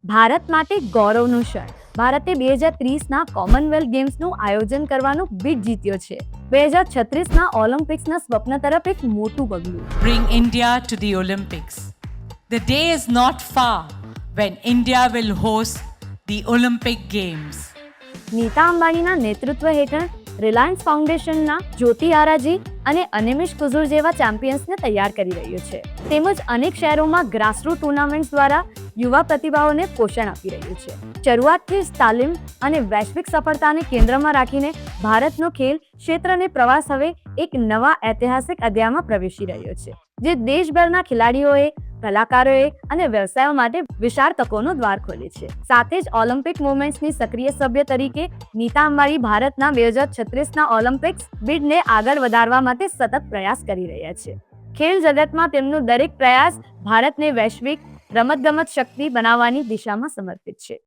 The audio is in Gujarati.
ભારત માટે ગૌરવનું ક્ષણ. ભારતે 2030ના કોમનવેલ્થ ગેમ્સનું આયોજન કરવાનો બીડ જીત્યો છે. 2036ના ઓલિમ્પિક્સના સ્વપ્ન તરફ એક મોટું પગલું. Bring India to the Olympics. The day is not far when India will host the Olympic Games. Nita અંબાણીના નેતૃત્વ હેઠળ રિલાયન્સ ફાઉન્ડેશનના જ્યોતિ આરાજી અને અનિમિશ કુઝુર જેવા ચેમ્પિયન્સને તૈયાર કરી રહ્યું છે. તેમજ અનેક શહેરોમાં ગ્રાસરૂટ ટુર્નામેન્ટ્સ દ્વારા યુવા પ્રતિભાઓને પોષણ આપી રહ્યું છે. શરૂઆતથી જ તાલીમ અને વૈશ્વિક સફળતાને કેન્દ્રમાં રાખીને ભારતનો ખેલ ક્ષેત્ર અને પ્રવાસ હવે એક નવા ઐતિહાસિક અધ્યાયમાં પ્રવેશી રહ્યો છે, જે દેશભરના ખેલાડીઓએ, કલાકારોએ અને વ્યવસાયો માટે વિશાળ તકોનો દ્વાર ખોલે છે. સાથે જ ઓલિમ્પિક મુવમેન્ટ્સની સક્રિય સભ્ય તરીકે નીતા અંબાણી ભારતના 2036ના ઓલિમ્પિક્સ બીડને આગળ વધારવા માટે સતત પ્રયાસ કરી રહ્યા છે. ખેલ જગતમાં તેમનો દરેક પ્રયાસ ભારતને વૈશ્વિક રમતગમત શક્તિ બનાવવાની દિશામાં સમર્પિત છે.